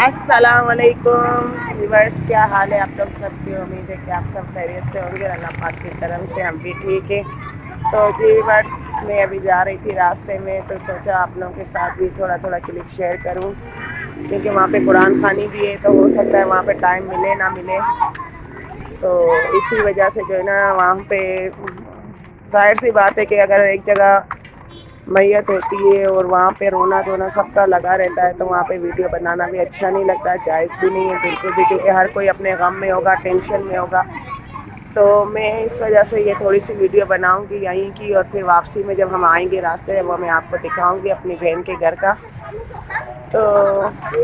अस्सलाम वालेकुम व्यूअर्स, क्या हाल है आप लोग सबकी। उम्मीद है कि आप सब खैरियत से होंगे। अल्लाह पाक की करम से हम भी ठीक है। तो जी व्यूअर्स, मैं अभी जा रही थी रास्ते में, तो सोचा आप लोगों के साथ भी थोड़ा थोड़ा क्लिप शेयर करूं, क्योंकि वहाँ पे कुरान खानी भी है, तो हो सकता है वहाँ पे टाइम मिले ना मिले। तो इसी वजह से जो है ना, वहाँ पे जाहिर सी बात है कि अगर एक जगह मैयत होती है और वहाँ पे रोना धोना सबका लगा रहता है, तो वहाँ पे वीडियो बनाना भी अच्छा नहीं लगता, जायज़ भी नहीं है बिल्कुल भी, क्योंकि हर कोई अपने गम में होगा, टेंशन में होगा। तो मैं इस वजह से ये थोड़ी सी वीडियो बनाऊंगी यहीं की, और फिर वापसी में जब हम आएंगे रास्ते में वो मैं आपको दिखाऊंगी अपनी बहन के घर का। तो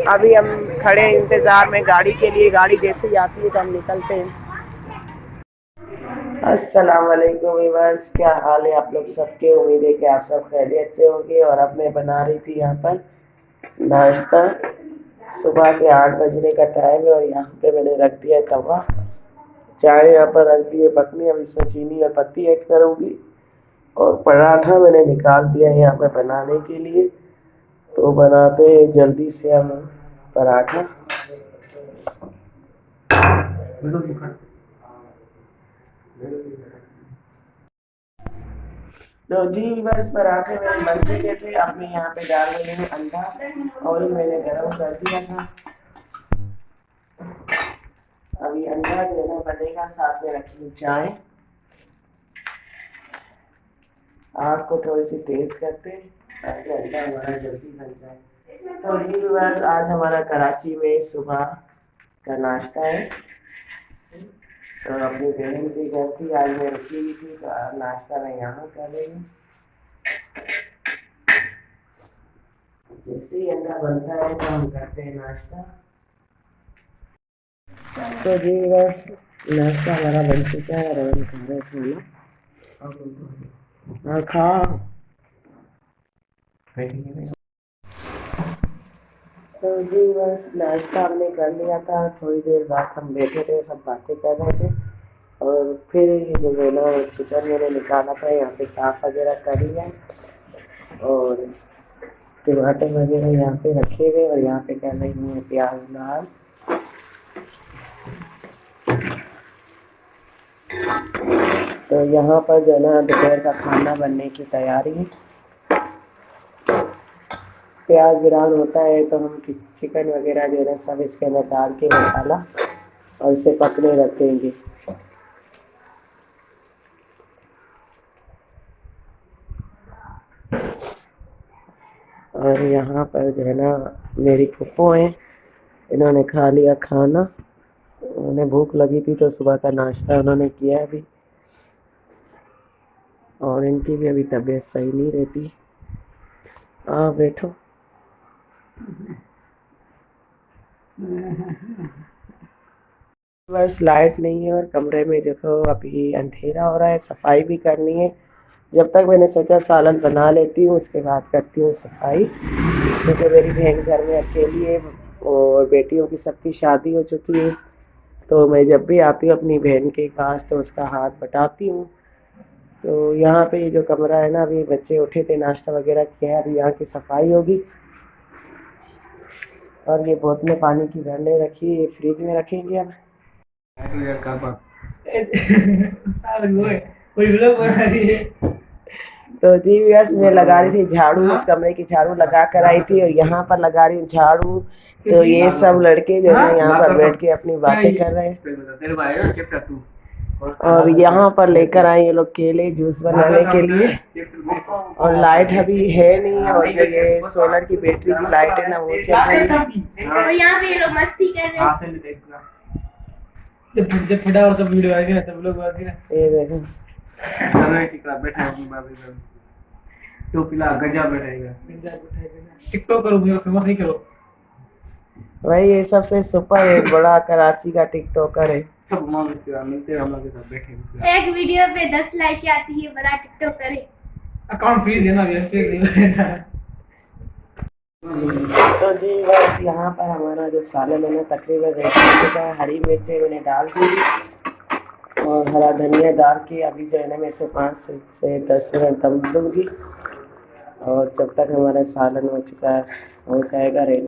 अभी हम खड़े इंतज़ार में गाड़ी के लिए, गाड़ी जैसे ही आती है तो हम निकलते हैं। अस्सलाम वालेकुम व्यूअर्स, क्या हाल है आप लोग सबके। उम्मीद है कि आप सब खैरियत से होंगे। और अब मैं बना रही थी यहाँ पर नाश्ता। सुबह के 8 बजने का टाइम है और यहाँ पे मैंने रख दिया है तवा। चाय यहाँ पर रख दी है पकनी, अब इसमें चीनी और पत्ती ऐड करूँगी। और पराठा मैंने निकाल दिया है यहाँ पे बनाने के लिए, तो बनाते हैं जल्दी से हम पराठा। तो जी बस पराठे मेरे बन चुके थे। अब मैं यहाँ पे डाल रही हूँ अंडा, और मैंने गरम कर दिया था। अभी अंडा जो है ना बनेगा, साथ में रखी चाय। आग को थोड़ी सी तेज करते हैं ताकि अंडा हमारा जल्दी बन जाए। तो जी बस आज हमारा कराची में सुबह का नाश्ता है। तो अपनी बहन के घर थी, आज मैं रुकी हुई थी, तो नाश्ता मैं यहाँ कर रही हूँ। जैसे ही अंडा बनता है तो हम करते हैं नाश्ता। तो जी बस नाश्ता हमारा बन चुका है और हम खा रहे खाना। हाँ खा। तो जी बस नाश्ता हमने कर लिया था, थोड़ी देर बाद हम बैठे थे, सब बातें कर रहे थे। और फिर ये जो है ना चिकन मैंने निकाला था, यहाँ पे साफ वगैरह कर लिया, और टमाटर वगैरह यहाँ पे रखे हुए, और यहाँ पे कर रही हूँ प्याज लाल। तो यहाँ पर जो है ना दोपहर का खाना बनने की तैयारी है। प्याज ब्राउन होता है तो हम चिकन वगैरह जो है ना सब इसके अंदर डाल के मसाला, और इसे पकने रख देंगे। और यहाँ पर जो है ना मेरी फूफो हैं, इन्होंने खा लिया खाना। उन्हें भूख लगी थी तो सुबह का नाश्ता उन्होंने किया अभी, और इनकी भी अभी तबीयत सही नहीं रहती। बैठो। बस लाइट नहीं है और कमरे में देखो अभी अंधेरा हो रहा है, सफाई भी करनी है। जब तक मैंने सोचा सालन बना लेती हूँ, उसके बाद करती हूँ सफाई, क्योंकि मेरी बहन घर में अकेली है और बेटियों की सबकी शादी हो चुकी है। तो मैं जब भी आती हूँ अपनी बहन के पास तो उसका हाथ बटाती हूँ। तो यहाँ पे ये जो कमरा है ना, अभी बच्चे उठे थे, नाश्ता वगैरह किया है, अभी यहाँ की सफाई होगी। और ये बोतलें पानी की भरने रखी है, ये फ्रिज में रखेंगे अब। तो जी यस, मैं लगा रही थी झाड़ू, उस कमरे की झाड़ू लगा कर आई थी, और यहाँ पर लगा रही हूँ झाड़ू। तो ये सब लड़के जो है यहाँ पर बैठ के अपनी बातें कर रहे हैं। और यहाँ पर लेकर आए ये लोग केले जूस बनाने के लिए। और लाइट अभी है नहीं, और जो ये सोलर की बैटरी की लाइट है ना वो चल रही है। और यहाँ पे ये लोग मस्ती कर रहे हैं। जब फटा और तब वीडियो आएगी ना, तब लोग आएंगे ना, ये देखो बैठा है अपनी बात कर, तो पिला गजा बैठाएगा, टिकटॉक करो, मुझे फेमस नहीं करो भाई। ये सबसे सुपर है, बड़ा कराची का टिकटॉकर है। सब मिलते हैं हम लोग के साथ बैठे। एक वीडियो पे 10 लाइक आती है, बड़ा टिकटॉकर है। अकाउंट फ्रीज है ना, तो जी बस यहाँ पर हमारा जो सालन है ना तकरीबन रेडी हो चुका है। हरी मिर्चें मैंने डाल दी और हरा धनिया डाल के अभी जो है ना मैं इसे 5 से 10 मिनट दम दूँगी। और जब तक हमारा सालन हो चुका है, हो जाएगा रेडी।